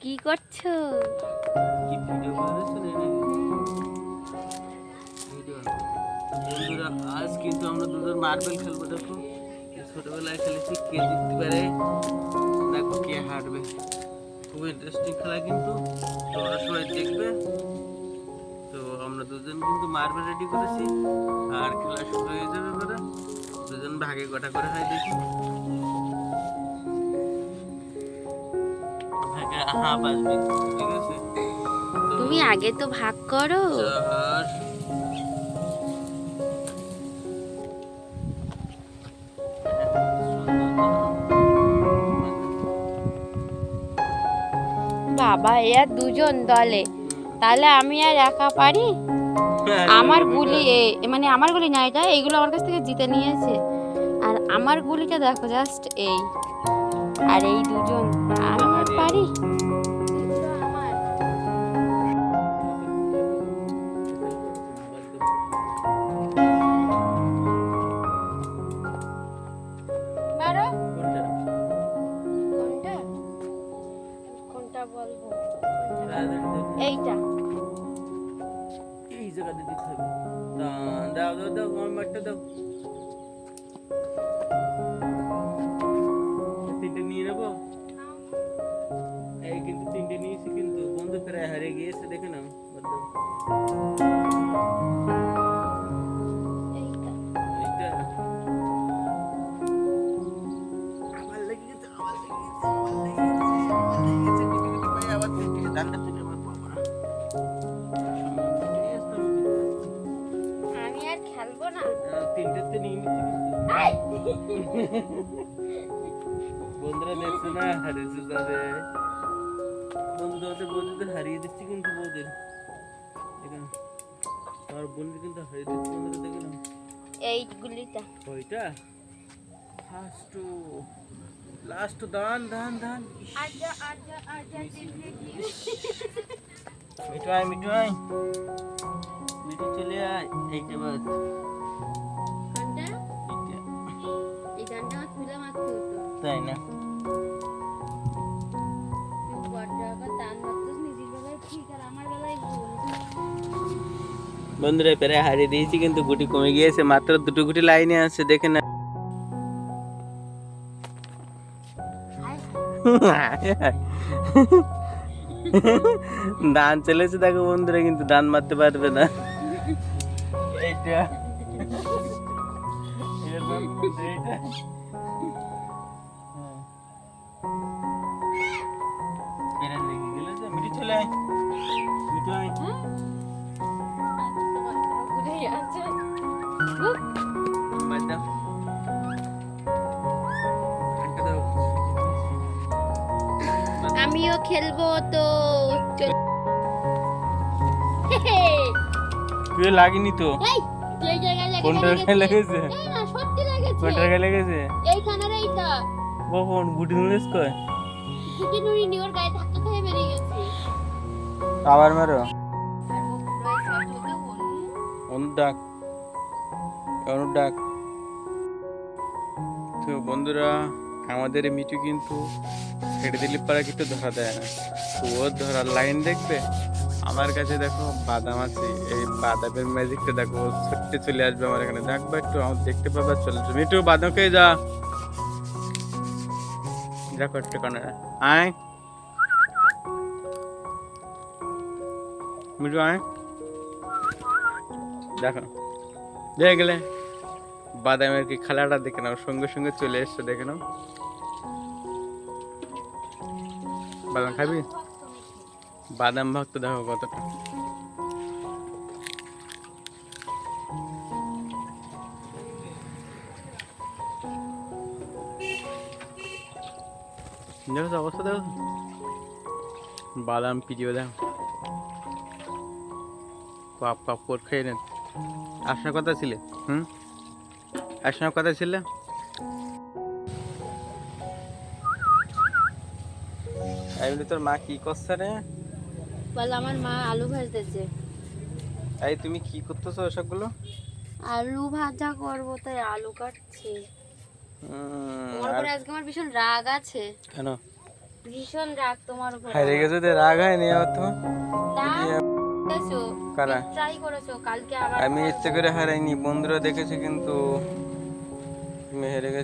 কি করছো? কি ভিডিও করতেছো না? ভিডিও। বন্ধুরা আজ কিন্তু আমরা দুজন মার্বেল খেলবো। দেখো ছোটবেলায় খেলেছি, কে জিততে পারে, দেখো কে হারবে। খুব ইন্টারেস্টিং খেলা কিন্তু, তোমরা সবাই দেখবে। তো আমরা দুজন কিন্তু মার্বেল রেডি করেছি, আর খেলা শুরু হয়ে যাবে এবারে। দুজন ভাগে গোটা করে হয়, দেখি ভাগে হাফ আসবে, ঠিক আছে? তুমি আগে তো ভাগ করো। 4 বাবা এ আর দুজন দলে, তাহলে আমি আর একা পারি? আমার গুলি মানে আমার গুলি না, এটা এইগুলো আমার কাছ থেকে জিতে নিয়েছে। আর আমার গুলিটা দেখো জাস্ট এই, আর এই দুজন আমি আর পারি? কোনটা বলবো? এইটা এই জায়গাতে দিতে হবে। দাও দাও দাও, আমার মাঠটা দাও। তিনটে নিয়ে নেবো। এই কিন্তু তিনটে নিয়েছি, কিন্তু বন্ধু প্রায় হারিয়ে গিয়েছে, দেখে নাও। এইটা আবার লেগে গেছে, আবার লেগে গেছে, আবার লেগে গেছে, আবার লেগে গেছে। গুটি গুটি পায়ে আবার তিনটে ডান্ডা তুলে আমার বাবা। আমি আর খেলবো না। তিনটেতে নিয়ে নিচ্ছি কিন্তু। বন্ধুরা দেখছো না, হারিয়েছে তাদের। বন্ধু তোমাদের বন্ধুদের হারিয়ে দিচ্ছি কিন্তু, বউদের দেখেন, আমার বোনকে কিন্তু হারিয়ে দিচ্ছি বন্ধুরা, দেখে না। এই গুলিটা ওইটা ফার্স্ট লাস্ট, দান দান দান। আজা আজা আজা মিঠু আয়, মিঠু আয়, মিঠু চলে আয়। এইটা বাস, কোনটা? এইটা। এই গানটা আমার তুলে মারতে হতো। তাই না? তুই বড় আবার টান মারছিস নিজের বেলায় ঠিক, আর আমার বেলায় ভুল। বন্ধুরা প্রায় হারিয়ে দিয়েছি, কিন্তু গুটি কমে গিয়েছে, মাত্র দুটো গুটি লাইনে আছে, দেখে না। দান চলেছে দেখো বন্ধুরা, কিন্তু দান মারতে পারবে না। এইটা এর নাম কিন্তু এইটা। পেরে লেগে গেল যে। মিঠু চলে আয়, মিঠু আয়। ভুলেই আছে। বাদ দাও, একটা দাও। আমিও খেলবো তো। তুই লাগেনি তো? এই তুই এই জায়গায় কোনটার গায়ে লেগেছে? না সত্যি লেগেছে। কোনটার গায়ে লেগেছে? এইখানের এইটা। কখন গুটি নুড়েছ কয়? গুটি নুড়ি নি, ওর গায়ে ধাক্কা খেয়ে বেরিয়ে গেছে। আবার মারো। আর ও পুরো শট হতে বলু। অনু ডাক, অনু ডাক। তো বন্ধুরা আমাদের মিঠু কিন্তু ছেড়ে দিলে পারা কিন্তু ধরা দেয় না। তো ওর ধরার লাইন দেখবে। আমার কাছে দেখো বাদাম আছে, এই বাদামের ম্যাজিকটা দেখো, ও ছুটতে চলে আসবে আমার এখানে, দেখবা একটু আমার দেখতে পাবা, চলে যাবে। মিঠু বাদাম খেয়ে যা, দেখো একটু কানে আয়, মিঠু আয়, দেখো দেখে গেলে বাদামের কি খেলাটা দেখে নাও, সঙ্গে সঙ্গে চলে এসছে, দেখে নাও। বাদাম খাবি? বাদাম ভক্ত দেখো কতটা। দেখো অবস্থা, দেখো বাদাম পিটিও, দেখো কাপ কাপ করে খেয়ে নেন। আসার কথা ছিলে, আসার কথা ছিল। এমনি তোর মা কি করছে রে? বল আমার মা আলু ভাজতেছে। এই তুমি কি করতেছো এসবগুলো? আলু ভাজা করবো তাই আলু কাটছি। তোমার উপরে আজকে আমার ভীষণ রাগ আছে। কেন? ভীষণ রাগ তোমার উপর। হেরে গেছো তো রাগ হয়নি আমার তোমার? কারা? ট্রাই করেছো কালকে আবার আমি ইচ্ছে করে হারাইনি, বন্ধুরা দেখেছে কিন্তু তুমি হেরে গেছো।